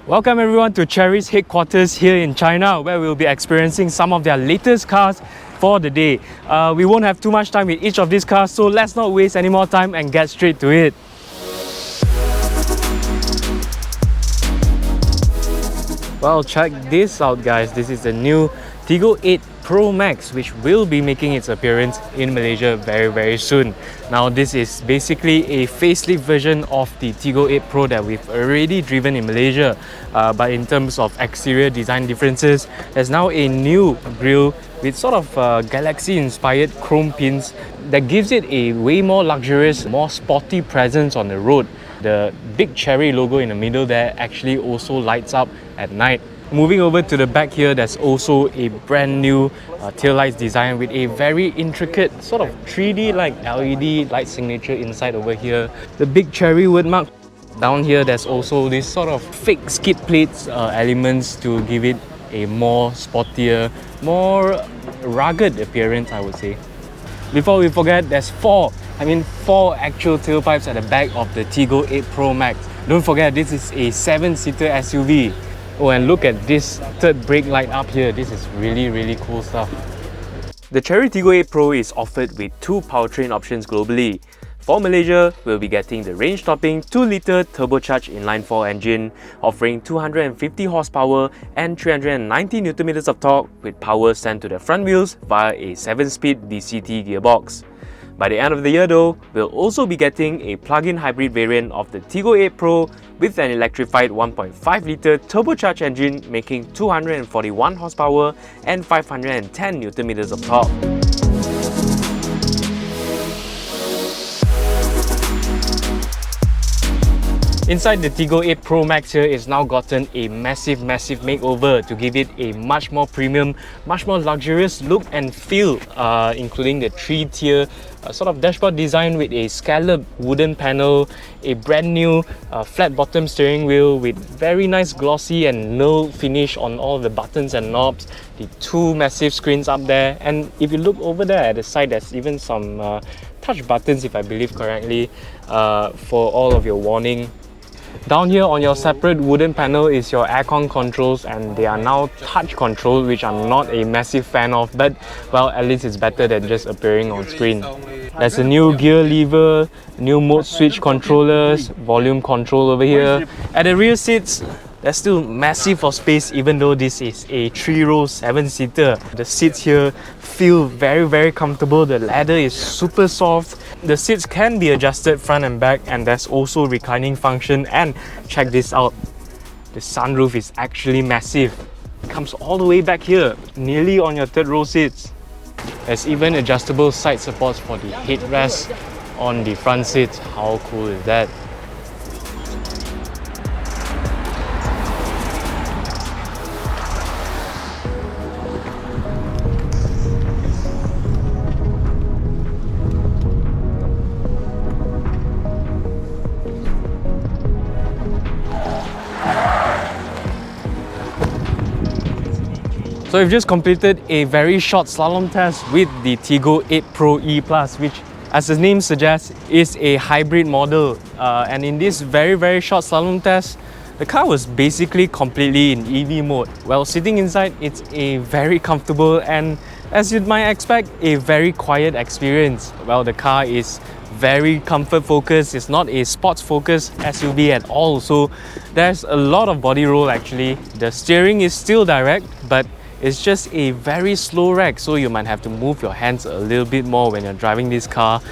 Welcome everyone to Chery's headquarters here in China, where we'll be experiencing some of their latest cars for the day. We won't have too much time with each of these cars, so let's not waste any more time and get straight to it. Well, check this out guys, this is the new Tiggo 8 Pro Max, which will be making its appearance in Malaysia very soon. Now this is basically a facelift version of the Tiggo 8 Pro that we've already driven in Malaysia, but in terms of exterior design differences, there's now a new grille with sort of Galaxy inspired chrome pins that gives it a way more luxurious, more sporty presence on the road. The big Chery logo in the middle there actually also lights up at night. Moving over to the back here, there's also a brand new taillights design with a very intricate sort of 3D like LED light signature inside over here. The big Chery word mark. Down here there's also this sort of fake skid plates elements to give it a more sportier, more rugged appearance, I would say. Before we forget, there's four actual tailpipes at the back of the Tiggo 8 Pro Max. Don't forget, this is a 7-seater SUV. Oh, and look at this third brake light up here. This is really cool stuff. The Chery Tiggo 8 Pro is offered with two powertrain options globally. For Malaysia, we'll be getting the range-topping 2-litre turbocharged inline-4 engine, offering 250 horsepower and 390 Nm of torque with power sent to the front wheels via a 7-speed DCT gearbox. By the end of the year though, we'll also be getting a plug-in hybrid variant of the Tiggo 8 Pro with an electrified 1.5-litre turbocharged engine making 241 horsepower and 510 Nm of torque. Inside the Tiggo 8 Pro Max here is now gotten a massive makeover to give it a much more premium, much more luxurious look and feel, including the 3-tier sort of dashboard design with a scalloped wooden panel, a brand new flat bottom steering wheel with very nice glossy and knurled finish on all the buttons and knobs, the two massive screens up there, and if you look over there at the side, there's even some touch buttons, if I believe correctly, for all of your warning. Down here on your separate wooden panel is your aircon controls, and they are now touch control, which I'm not a massive fan of, but well, at least it's better than just appearing on screen. There's a new gear lever, new mode switch controllers, volume control over here. At the rear seats, they're still massive for space even though this is a 3-row 7-seater. The seats here feel very comfortable. The leather is super soft. The seats can be adjusted front and back, and there's also reclining function. And check this out, the sunroof is actually massive. It comes all the way back here, nearly on your 3rd row seats. There's even adjustable side supports for the headrest on the front seats. How cool is that? So we've just completed a very short slalom test with the Tiggo 8 Pro E+, which, as the name suggests, is a hybrid model. And in this very short slalom test, the car was basically completely in EV mode. Well, sitting inside, it's a very comfortable and, as you might expect, a very quiet experience. Well, the car is very comfort focused, it's not a sports focused SUV at all, so there's a lot of body roll actually. The steering is still direct, but it's just a very slow rack, so you might have to move your hands a little bit more when you're driving this car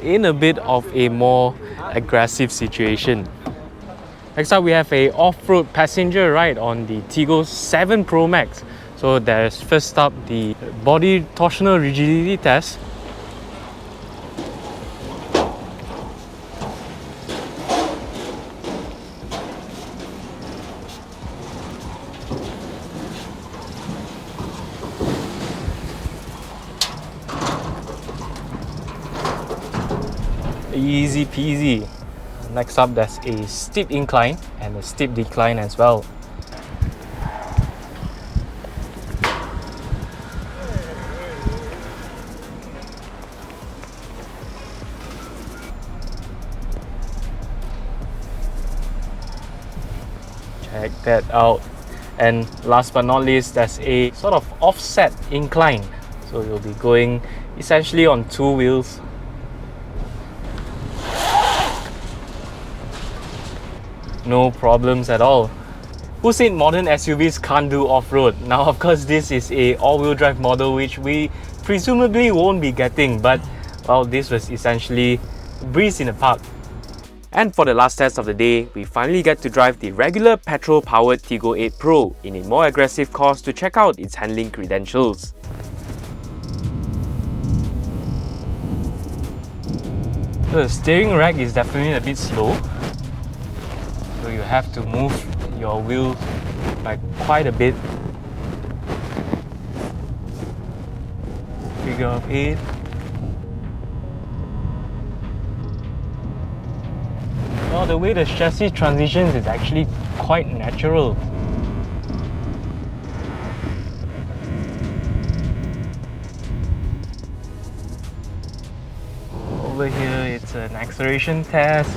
in a bit of a more aggressive situation. Next up, we have a off-road passenger ride on the Tiggo 7 Pro Max. So there's first up the body torsional rigidity test. Easy peasy. Next up, there's a steep incline and a steep decline as well. Check that out. And last but not least, there's a sort of offset incline. So you'll be going essentially on two wheels. No problems at all. Who said modern SUVs can't do off-road? Now of course this is a all-wheel drive model which we presumably won't be getting, but well, this was essentially a breeze in the park. And for the last test of the day, we finally get to drive the regular petrol-powered Tiggo 8 Pro in a more aggressive course to check out its handling credentials. The steering rack is definitely a bit slow, so you have to move your wheel by quite a bit. Figure of 8. Well, the way the chassis transitions is actually quite natural. Over here it's an acceleration test,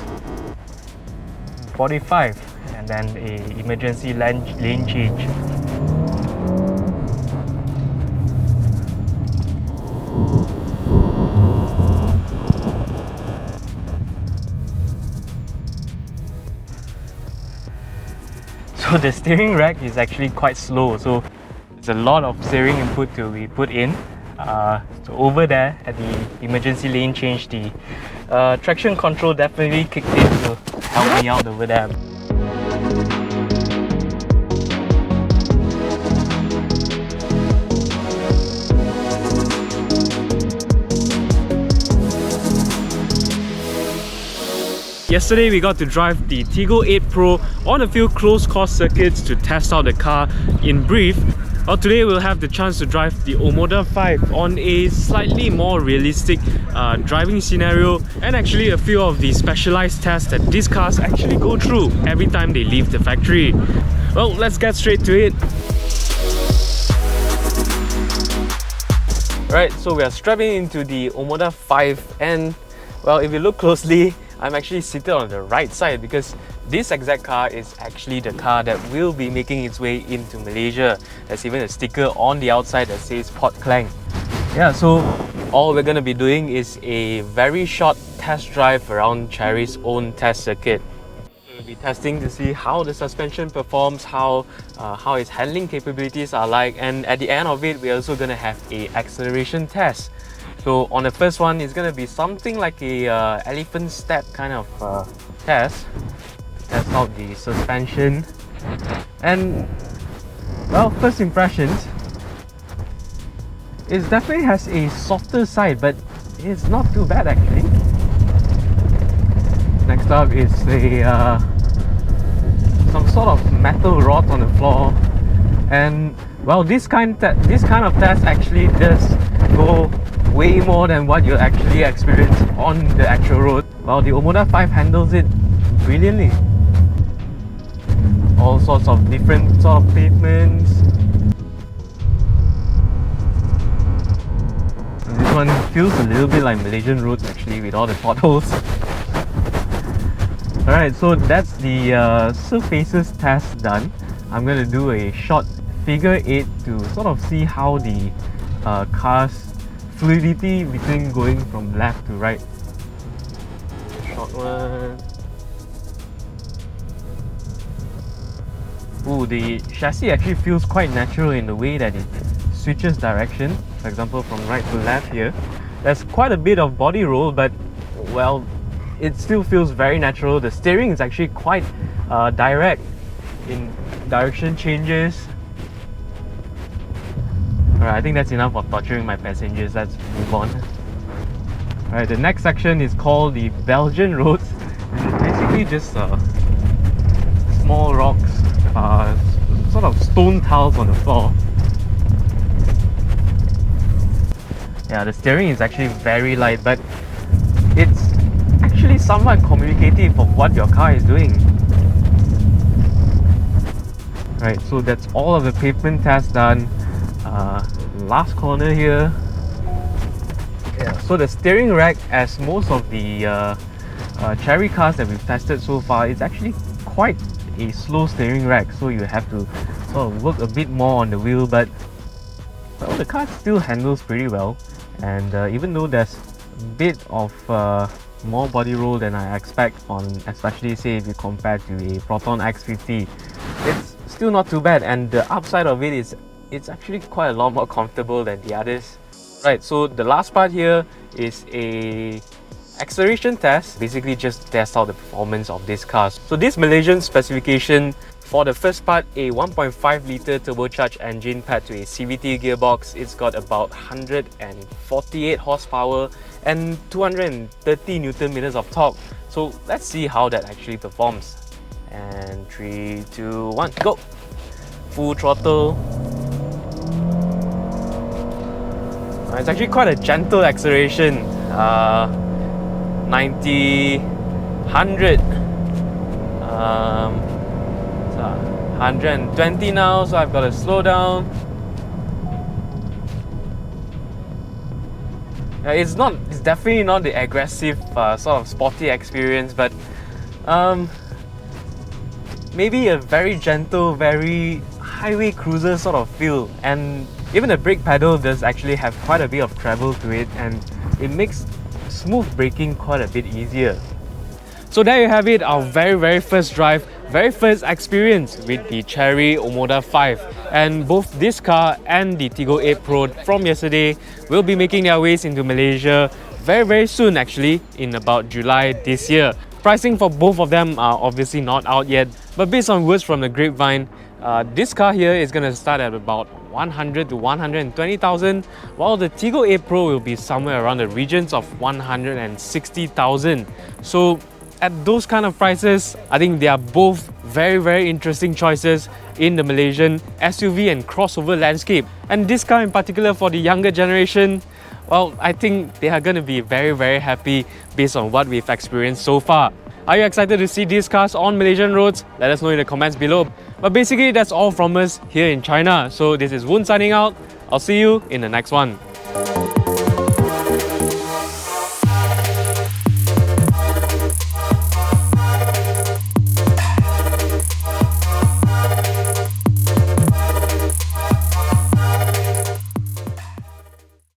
45, and then a emergency lane change. So the steering rack is actually quite slow, so there's a lot of steering input to be put in. So over there at the emergency lane change, the traction control definitely kicked in to help me out over there. Yesterday we got to drive the Tiggo 8 Pro on a few close course circuits to test out the car in brief. Well, today we'll have the chance to drive the Omoda 5 on a slightly more realistic driving scenario, and actually a few of the specialized tests that these cars actually go through every time they leave the factory. Well, let's get straight to it. Right, so we are strapping into the Omoda 5, and well, if you look closely, I'm actually seated on the right side because this exact car is actually the car that will be making its way into Malaysia. There's even a sticker on the outside that says Port Klang. Yeah, so all we're going to be doing is a very short test drive around Chery's own test circuit. We'll be testing to see how the suspension performs, how its handling capabilities are like, and at the end of it, we're also going to have a acceleration test. So on the first one, it's going to be something like a elephant step kind of test. Test out the suspension. And well, first impressions, it definitely has a softer side, but it's not too bad actually. Next up is a some sort of metal rod on the floor. And well, this kind of test actually does go way more than what you'll actually experience on the actual road. Well, the Omoda 5 handles it brilliantly. All sorts of different sort of pavements. And this one feels a little bit like Malaysian roads actually, with all the potholes. Alright, so that's the surfaces test done. I'm going to do a short figure 8 to sort of see how the car's fluidity between going from left to right. Short one. Ooh, the chassis actually feels quite natural in the way that it switches direction. For example, from right to left here. There's quite a bit of body roll, but well, it still feels very natural. The steering is actually quite direct in direction changes. Alright, I think that's enough of torturing my passengers. Let's move on. Alright, the next section is called the Belgian roads. It's basically just small rocks, sort of stone tiles on the floor. Yeah, the steering is actually very light, but it's actually somewhat communicative of what your car is doing. Right, so that's all of the pavement tests done. Last corner here. Yeah, so the steering rack, as most of the Chery cars that we've tested so far, is actually quite a slow steering rack, so you have to sort of work a bit more on the wheel, but well, the car still handles pretty well. And even though there's a bit of more body roll than I expect on, especially say if you compare to a Proton X50, it's still not too bad, and the upside of it is it's actually quite a lot more comfortable than the others. Right, so the last part here is a acceleration test, basically just test out the performance of this car. So this Malaysian specification, for the first part, a 1.5 litre turbocharged engine paired to a CVT gearbox. It's got about 148 horsepower and 230 Newton meters of torque. So let's see how that actually performs. And 3, 2, 1, go! Full throttle. It's actually quite a gentle acceleration. 90, 100, 120 now, so I've got to slow down. It's definitely not the aggressive sort of sporty experience, but maybe a very gentle, very highway cruiser sort of feel. And even the brake pedal does actually have quite a bit of travel to it, and it makes smooth braking quite a bit easier. So there you have it, our very first drive, very first experience with the Chery Omoda 5. And both this car and the Tiggo 8 Pro from yesterday will be making their ways into Malaysia very soon, actually, in about July this year. Pricing for both of them are obviously not out yet, but based on words from the grapevine, this car here is going to start at about 100 to 120,000, while the Tiggo 8 Pro will be somewhere around the regions of 160,000. So at those kind of prices, I think they are both very interesting choices in the Malaysian SUV and crossover landscape. And this car in particular, for the younger generation, well, I think they are going to be very happy based on what we've experienced so far. Are you excited to see these cars on Malaysian roads? Let us know in the comments below. But basically, that's all from us here in China. So this is Woon signing out. I'll see you in the next one.